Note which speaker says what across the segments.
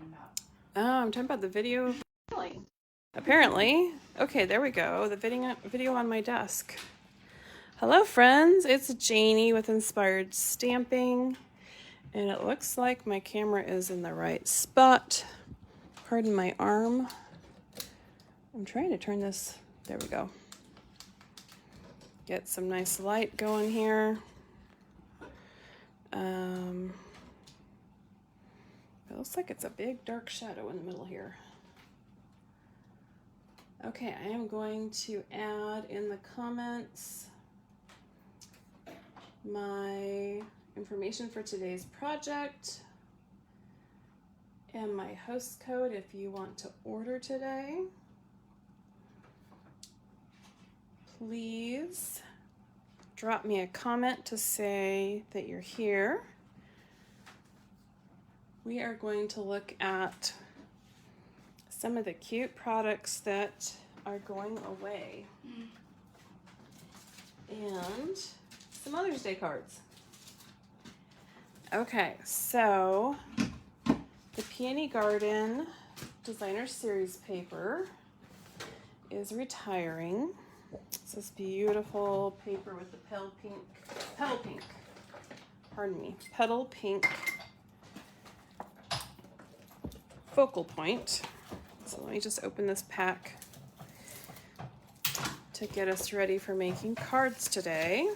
Speaker 1: talking about?
Speaker 2: Oh, I'm talking about the video.
Speaker 1: Really?
Speaker 2: Apparently. Okay, there we go. The video on my desk. Hello, friends. It's Janey with Inspired Stamping. And it looks like my camera is in the right spot. Pardon my arm. I'm trying to turn this. There we go. Get some nice light going here. It looks like it's a big dark shadow in the middle here. Okay, I am going to add in the comments my information for today's project and my host code if you want to order today. Please drop me a comment to say that you're here. We are going to look at some of the cute products that are going away and some Mother's Day cards. Okay, so the Peony Garden Designer Series paper is retiring. It's this beautiful paper with the Petal Pink, Petal Pink focal point. So let me just open this pack to get us ready for making cards today.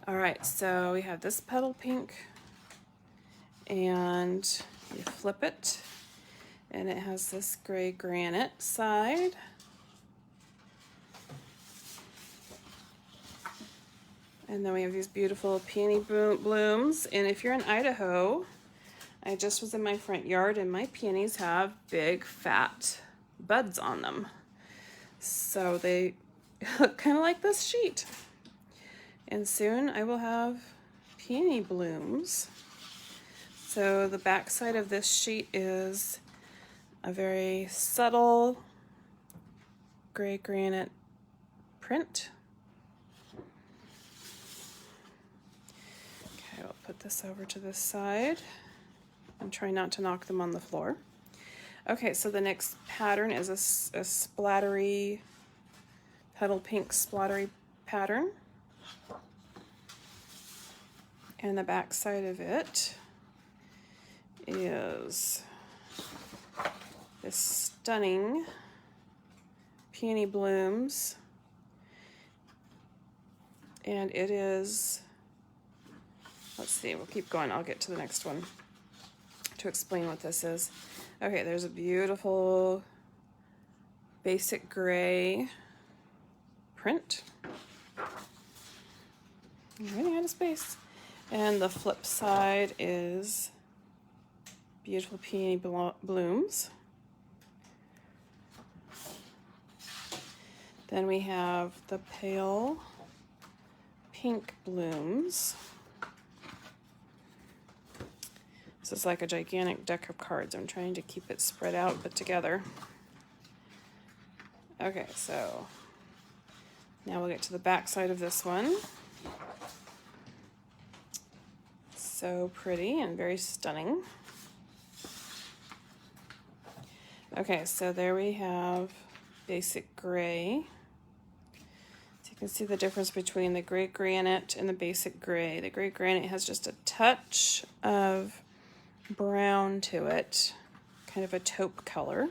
Speaker 2: All right, so we have this Petal Pink and you flip it and it has this gray granite side. And then we have these beautiful peony blooms. And if you're in Idaho, I just was in my front yard and my peonies have big fat buds on them. So they look kind of like this sheet. And soon I will have peony blooms. So the back side of this sheet is a very subtle gray granite print. Okay, I'll put this over to this side. I'm trying not to knock them on the floor. Okay, so the next pattern is a splattery, Petal Pink splattery pattern. And the back side of it is this stunning peony blooms. And it is, let's see, we'll keep going. I'll get to the next one to explain what this is. Okay, there's a beautiful basic gray print. I'm running out of space. And the flip side is beautiful peony blooms. Then we have the pale pink blooms. This is like a gigantic deck of cards. I'm trying to keep it spread out but together. Okay, so now we'll get to the back side of this one. So pretty and very stunning. Okay, so there we have basic gray. So you can see the difference between the gray granite and the basic gray. The gray granite has just a touch of brown to it, kind of a taupe color.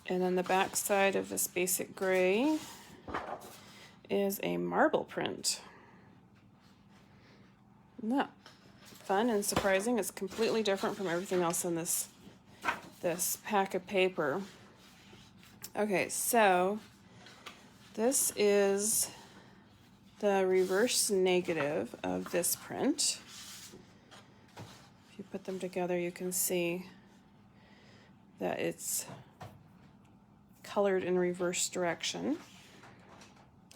Speaker 2: And then the back side of this basic gray is a marble print. Isn't that fun and surprising? It's completely different from everything else in this pack of paper. Okay, so this is the reverse negative of this print. If you put them together, you can see that it's colored in reverse direction.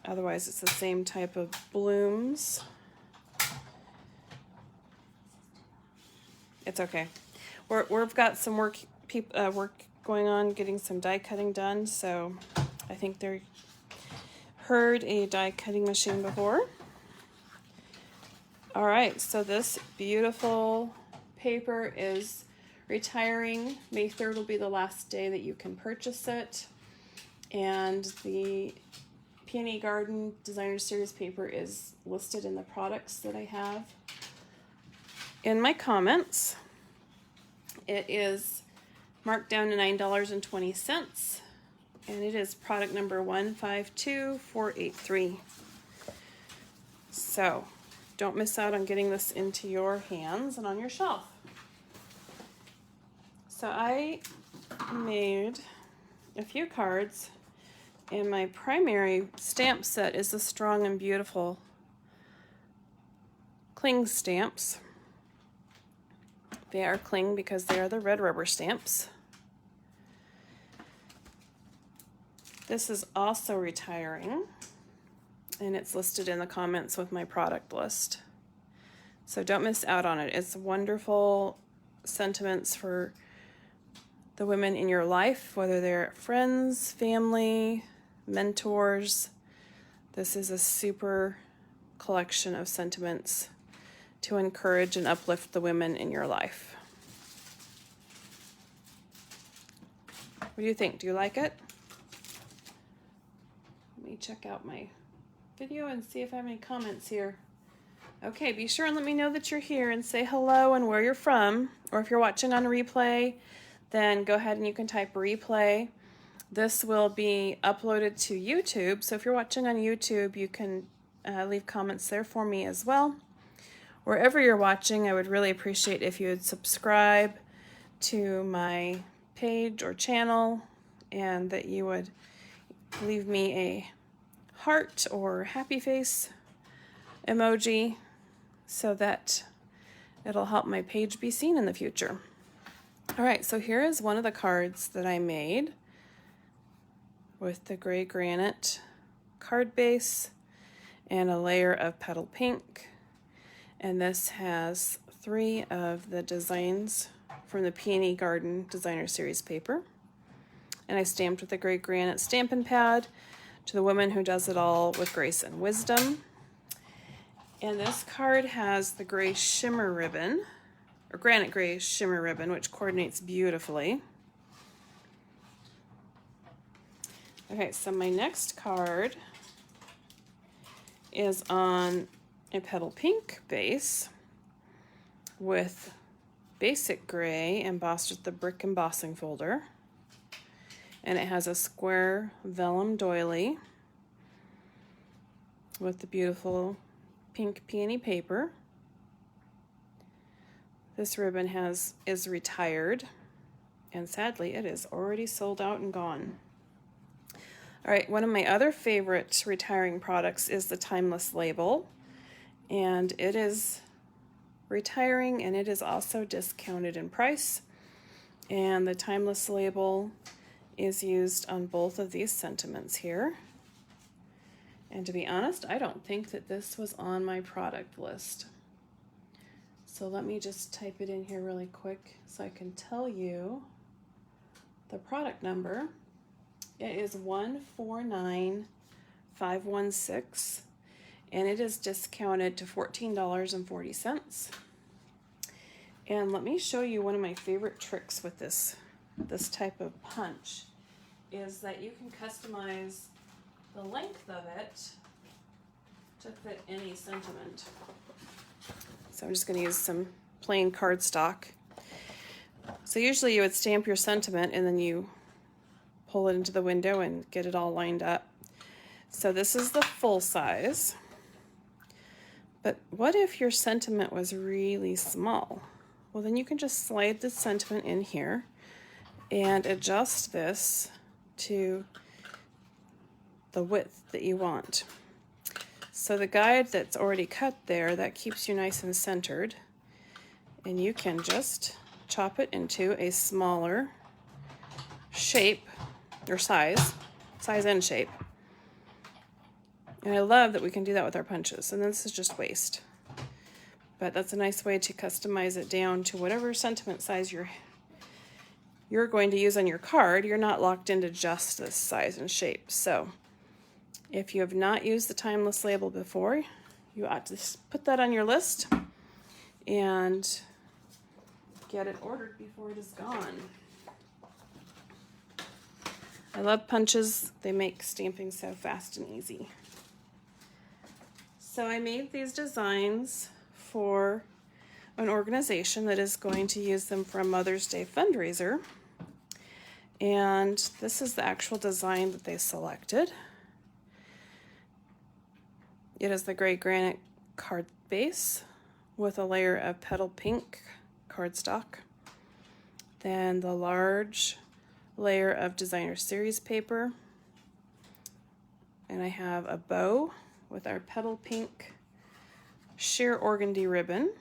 Speaker 2: Otherwise, it's the same type of blooms. It's okay. We've got some work going on, getting some die cutting done. So I think they heard a die cutting machine before. All right, so this beautiful paper is retiring. May 3rd will be the last day that you can purchase it. And the Peony Garden Designer Series paper is listed in the products that I have in my comments. It is marked down to $9.20, and it is product number 152483. So don't miss out on getting this into your hands and on your shelf. So I made a few cards, and my primary stamp set is the Strong and Beautiful cling stamps. They are cling because they are the red rubber stamps. This is also retiring, and it's listed in the comments with my product list. So don't miss out on it. It's wonderful sentiments for the women in your life, whether they're friends, family, mentors. This is a super collection of sentiments to encourage and uplift the women in your life. What do you think? Do you like it? Let me check out my video and see if I have any comments here. Okay, be sure and let me know that you're here and say hello and where you're from. Or if you're watching on a replay, then go ahead and you can type replay. This will be uploaded to YouTube, so if you're watching on YouTube, you can leave comments there for me as well. Wherever you're watching, I would really appreciate if you would subscribe to my page or channel, and that you would leave me a heart or happy face emoji so that it'll help my page be seen in the future. All right, so here is one of the cards that I made with the gray granite card base and a layer of Petal Pink. And this has 3 of the designs from the Peony Garden Designer Series paper. And I stamped with the gray granite Stampin' pad, to the woman who does it all with grace and wisdom. And this card has the gray shimmer ribbon, or granite gray shimmer ribbon, which coordinates beautifully. Okay, so my next card is on a Petal Pink base with basic gray embossed with the brick embossing folder. And it has a square vellum doily with the beautiful pink peony paper. This ribbon is retired, and sadly it is already sold out and gone. All right, one of my other favorite retiring products is the Timeless label, and it is retiring, and it is also discounted in price. And the Timeless label is used on both of these sentiments here. And to be honest, I don't think that this was on my product list. So let me just type it in here really quick so I can tell you the product number. It is 149516, and it is discounted to $14.40. And let me show you one of my favorite tricks with this type of punch, is that you can customize the length of it to fit any sentiment. So I'm just going to use some plain cardstock. So usually you would stamp your sentiment and then you pull it into the window and get it all lined up. So this is the full size. But what if your sentiment was really small? Well, then you can just slide the sentiment in here and adjust this to the width that you want. So the guide that's already cut there, that keeps you nice and centered, and you can just chop it into a smaller shape or size and shape. And I love that we can do that with our punches, and this is just waste. But that's a nice way to customize it down to whatever sentiment size you're going to use on your card. You're not locked into just this size and shape. So if you have not used the Timeless label before, you ought to put that on your list and get it ordered before it is gone. I love punches. They make stamping so fast and easy. So I made these designs for an organization that is going to use them for a Mother's Day fundraiser. And this is the actual design that they selected. It is the gray granite card base with a layer of Petal Pink cardstock. Then the large layer of designer series paper. And I have a bow with our Petal Pink sheer organdy ribbon.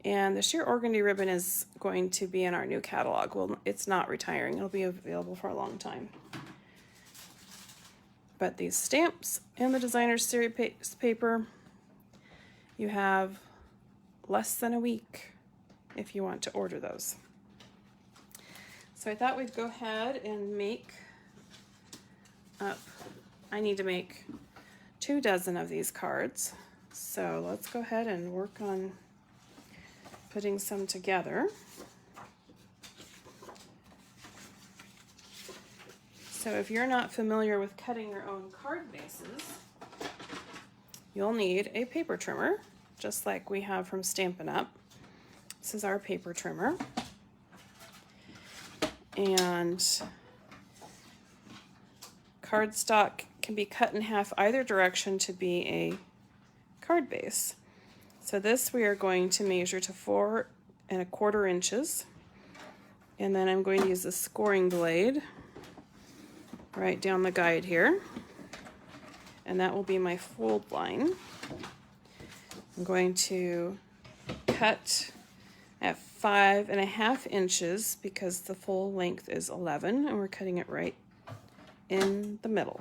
Speaker 2: And the sheer organdy ribbon is going to be in our new catalog. Well, it's not retiring. It'll be available for a long time. But these stamps and the designer series paper, you have less than a week if you want to order those. So I thought we'd go ahead and make up, I need to make 24 of these cards. So let's go ahead and work on putting some together. So if you're not familiar with cutting your own card bases, you'll need a paper trimmer, just like we have from Stampin' Up. This is our paper trimmer. And cardstock can be cut in half either direction to be a card base. So this we are going to measure to 4 1/4 inches. And then I'm going to use a scoring blade right down the guide here. And that will be my fold line. I'm going to cut at 5 1/2 inches because the full length is 11 and we're cutting it right in the middle.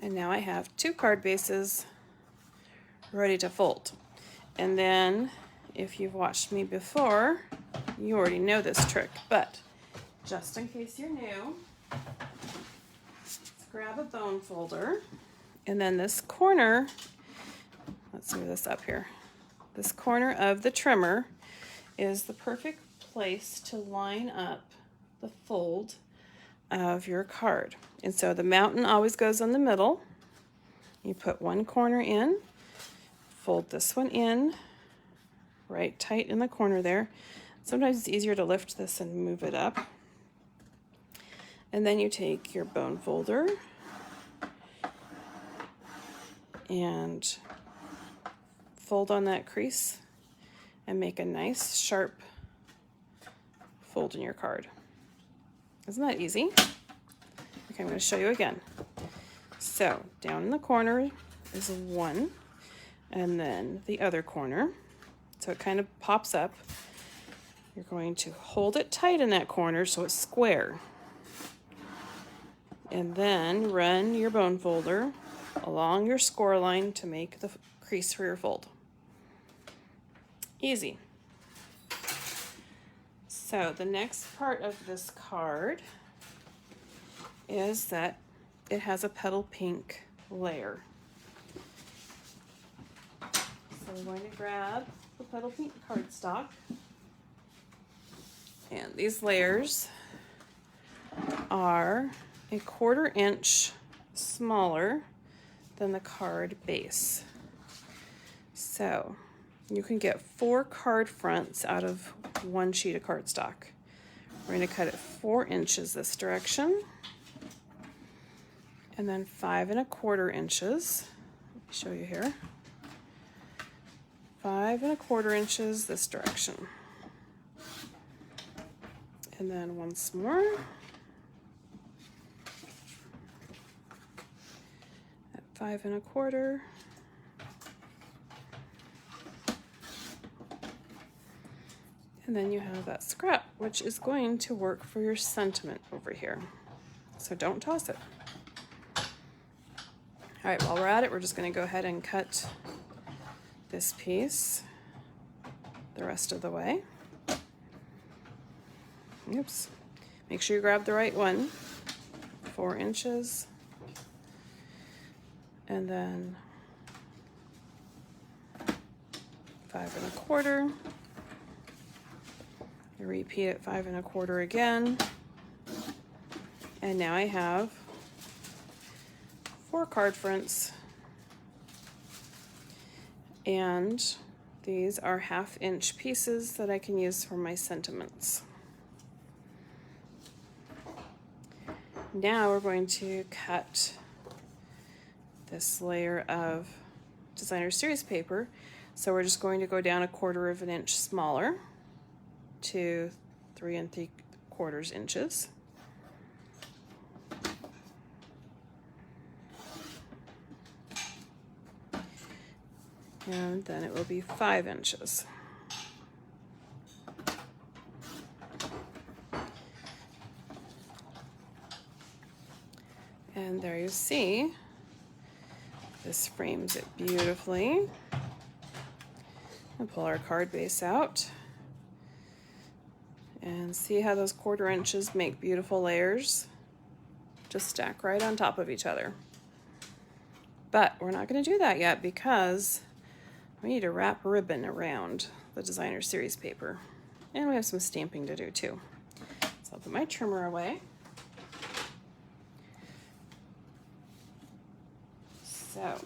Speaker 2: And now I have 2 card bases ready to fold. And then if you've watched me before, you already know this trick, but just in case you're new, let's grab a bone folder, and then this corner, let's move this up here. This corner of the trimmer is the perfect place to line up the fold of your card. And so the mountain always goes in the middle. You put one corner in, fold this one in, right tight in the corner there. Sometimes it's easier to lift this and move it up. And then you take your bone folder and fold on that crease and make a nice sharp fold in your card. Isn't that easy? Okay, I'm going to show you again. So down in the corner is 1, and then the other corner. So it kind of pops up. You're going to hold it tight in that corner so it's square. And then run your bone folder along your score line to make the crease for your fold. Easy. So the next part of this card is that it has a Petal Pink layer. So we're going to grab the Petal Pink cardstock, and these layers are 1/4 inch smaller than the card base. So you can get 4 card fronts out of 1 sheet of cardstock. We're going to cut it 4 inches this direction, and then 5 1/4 inches. Let me show you here. 5 1/4 inches this direction. And then once more. At 5 1/4. And then you have that scrap, which is going to work for your sentiment over here. So don't toss it. All right, while we're at it, we're just going to go ahead and cut this piece the rest of the way. Oops. Make sure you grab the right one. 4 inches. and then 5 1/4. I repeat it 5 1/4 again, and now I have 4 card fronts, and these are 1/2 inch pieces that I can use for my sentiments. Now we're going to cut this layer of designer series paper. So we're just going to go down 1/4 inch smaller to 3 3/4 inches. And then it will be 5 inches. And there you see, this frames it beautifully. I'll pull our card base out and see how those 1/4 inches make beautiful layers. Just stack right on top of each other. But we're not going to do that yet because we need to wrap ribbon around the designer series paper. And we have some stamping to do too. So I'll put my trimmer away. So,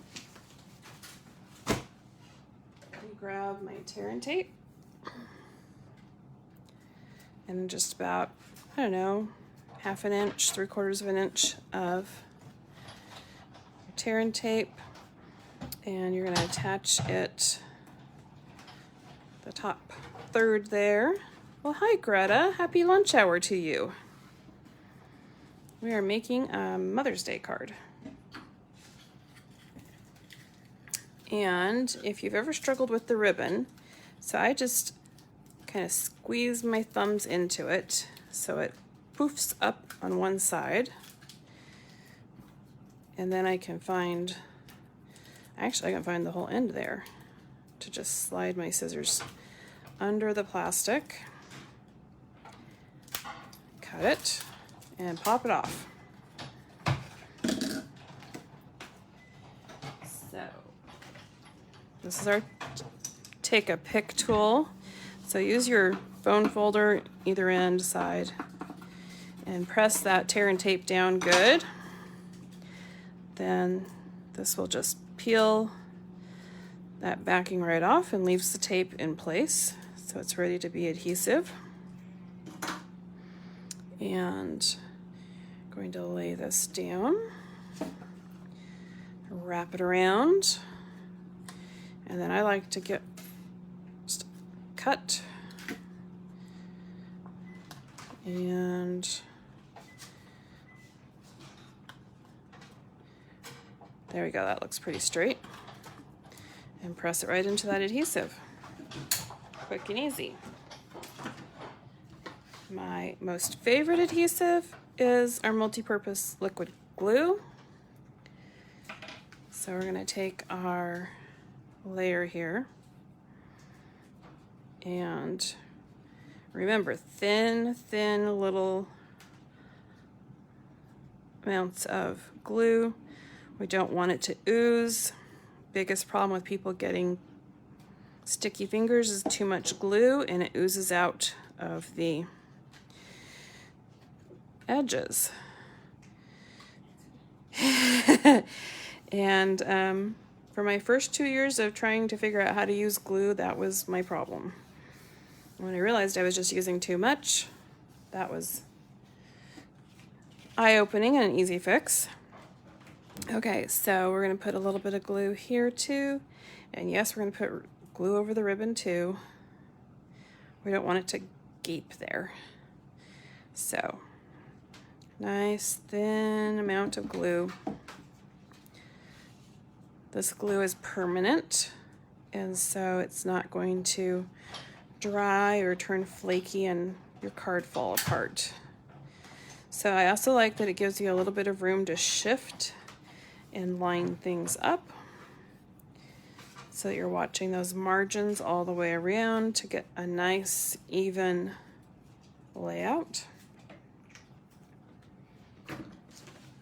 Speaker 2: grab my tear and tape, and just about, I don't know, 1/2 inch, 3/4 inch of tear and tape, and you're going to attach it the top 1/3 there. Well, hi Greta, happy lunch hour to you. We are making a Mother's Day card. And if you've ever struggled with the ribbon, so I just kind of squeeze my thumbs into it so it poofs up on one side. And then I can find, actually I can find the whole end there to just slide my scissors under the plastic, cut it, and pop it off. So this is our take a pick tool. So use your bone folder, either end, side, and press that tear and tape down good. Then this will just peel that backing right off and leaves the tape in place. So it's ready to be adhesive. And I'm going to lay this down, wrap it around. And then I like to get cut, and there we go, that looks pretty straight. And press it right into that adhesive. Quick and easy. My most favorite adhesive is our multi-purpose liquid glue. So we're going to take our layer here, and remember, thin little amounts of glue. We don't want it to ooze. Biggest problem with people getting sticky fingers is too much glue and it oozes out of the edges. And for my first 2 years of trying to figure out how to use glue, that was my problem. When I realized I was just using too much, that was eye-opening and an easy fix. Okay, so we're going to put a little bit of glue here too. And yes, we're going to put glue over the ribbon too. We don't want it to gape there. So, nice thin amount of glue. This glue is permanent, and so it's not going to dry or turn flaky and your card fall apart. So I also like that it gives you a little bit of room to shift and line things up, so that you're watching those margins all the way around to get a nice even layout.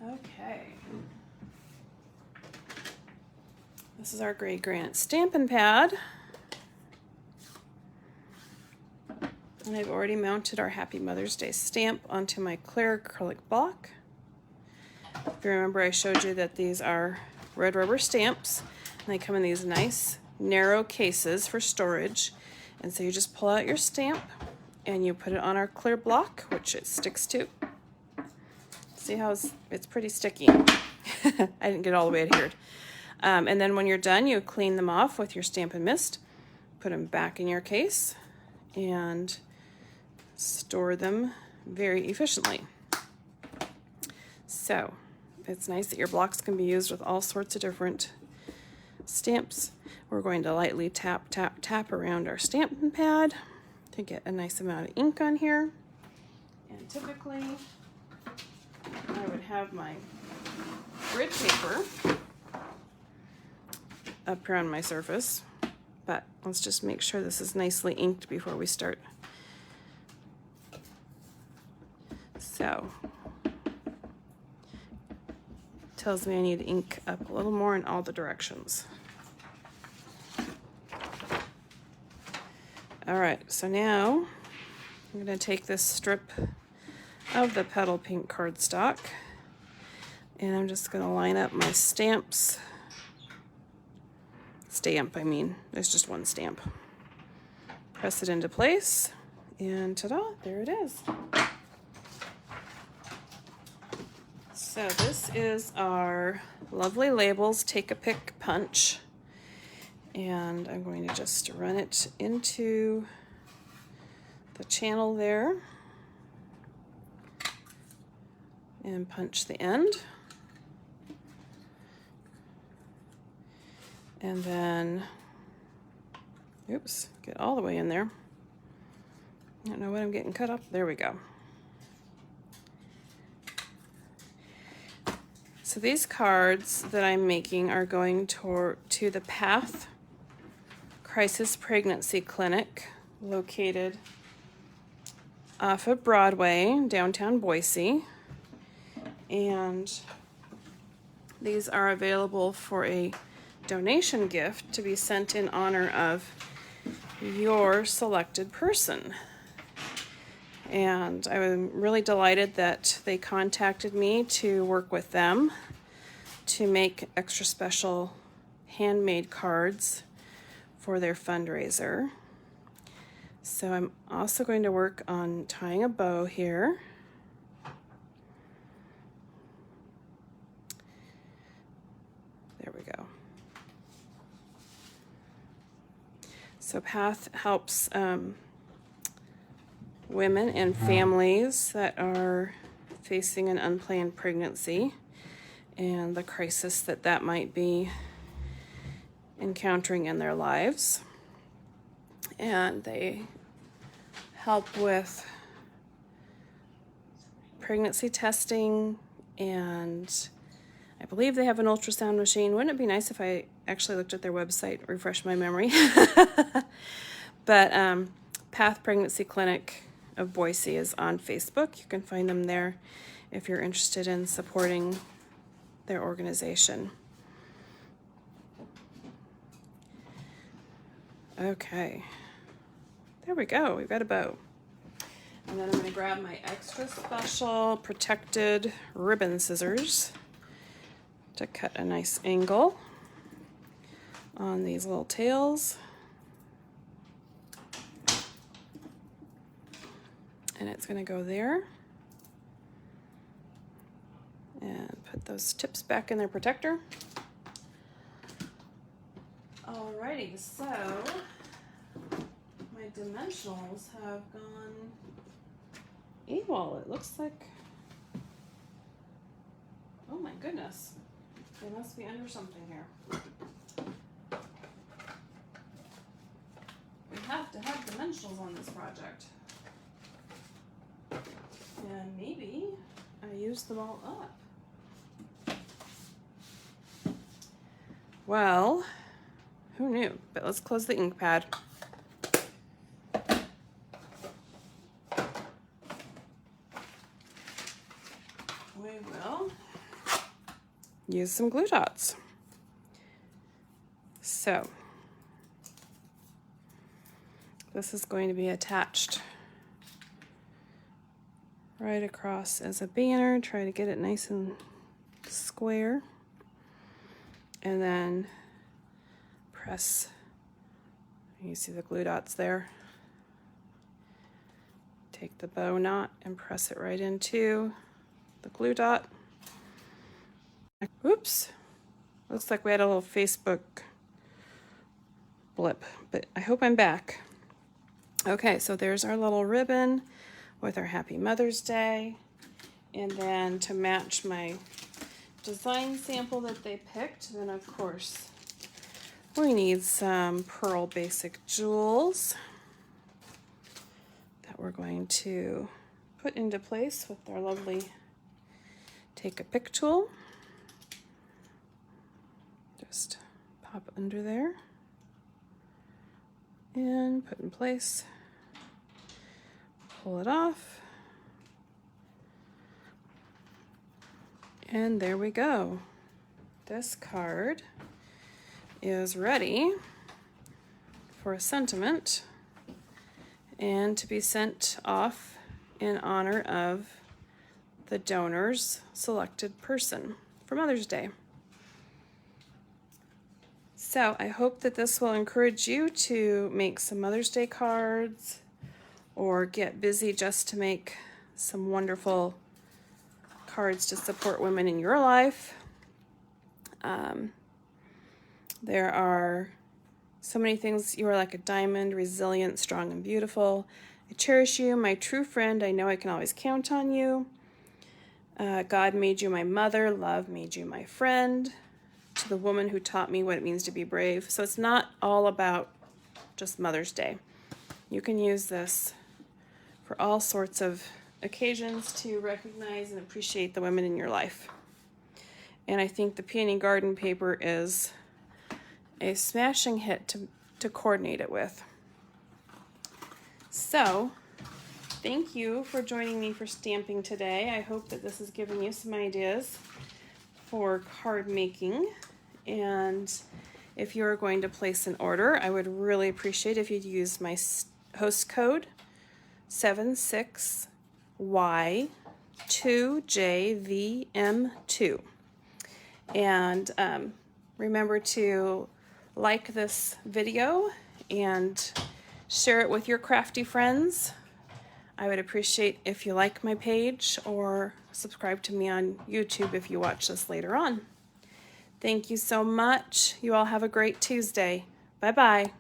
Speaker 2: Okay. This is our gray granite Stampin' pad. And I've already mounted our Happy Mother's Day stamp onto my clear acrylic block. If you remember, I showed you that these are red rubber stamps, and they come in these nice narrow cases for storage. And so you just pull out your stamp and you put it on our clear block, which it sticks to. See how it's pretty sticky. I didn't get all the way adhered. And then when you're done, you clean them off with your Stampin' Mist, put them back in your case, and store them very efficiently. So it's nice that your blocks can be used with all sorts of different stamps. We're going to lightly tap, tap, tap around our Stampin' pad to get a nice amount of ink on here. And typically, I would have my grid paper up here on my surface, but let's just make sure this is nicely inked before we start. So, tells me I need to ink up a little more in all the directions. All right, so now I'm going to take this strip of the Petal Pink cardstock, and I'm just going to line up my stamps. I mean, there's just one stamp. Press it into place, and ta-da, there it is. So this is our Lovely Labels Take a Pick punch, and I'm going to just run it into the channel there and punch the end. And then, oops, get all the way in there. I don't know what I'm getting cut up. There we go. So these cards that I'm making are going to the Path Crisis Pregnancy Clinic, located off of Broadway, downtown Boise. And these are available for a donation gift to be sent in honor of your selected person. And I'm really delighted that they contacted me to work with them to make extra special handmade cards for their fundraiser. So I'm also going to work on tying a bow here. There we go. So Path helps women and families that are facing an unplanned pregnancy and the crisis that might be encountering in their lives. And they help with pregnancy testing, and I believe they have an ultrasound machine. Wouldn't it be nice if I actually looked at their website, refresh my memory? But Path Pregnancy Clinic of Boise is on Facebook. You can find them there if you're interested in supporting their organization. Okay, there we go. We've got a bow. And then I'm going to grab my extra special protected ribbon scissors to cut a nice angle on these little tails. And it's going to go there. And put those tips back in their protector. Alrighty, so my dimensionals have gone AWOL. It looks like, oh my goodness, they must be under something here. We have to have dimensionals on this project. And maybe I used them all up. Well, who knew? But let's close the ink pad. We will use some glue dots. So this is going to be attached right across as a banner. Try to get it nice and square. And then press, you see the glue dots there. Take the bow knot and press it right into the glue dot. Oops, looks like we had a little Facebook blip, but I hope I'm back. Okay, so there's our little ribbon with our Happy Mother's Day. And then to match my design sample that they picked, then of course we need some pearl basic jewels that we're going to put into place with our lovely Take a Pick tool. Just pop under there and put in place. Pull it off. And there we go. This card is ready for a sentiment and to be sent off in honor of the donor's selected person for Mother's Day. So I hope that this will encourage you to make some Mother's Day cards or get busy just to make some wonderful cards to support women in your life. There are so many things. You are like a diamond, resilient, strong, and beautiful. I cherish you, my true friend. I know I can always count on you. God made you my mother. Love made you my friend. To the woman who taught me what it means to be brave. So it's not all about just Mother's Day. You can use this for all sorts of occasions to recognize and appreciate the women in your life. And I think the Peony Garden paper is a smashing hit to coordinate it with. So, thank you for joining me for stamping today. I hope that this has given you some ideas for card making. And if you're going to place an order, I would really appreciate if you'd use my host code 76Y2JVM2. And remember to like this video and share it with your crafty friends. I would appreciate if you like my page or subscribe to me on YouTube if you watch this later on. Thank you so much. You all have a great Tuesday. Bye-bye.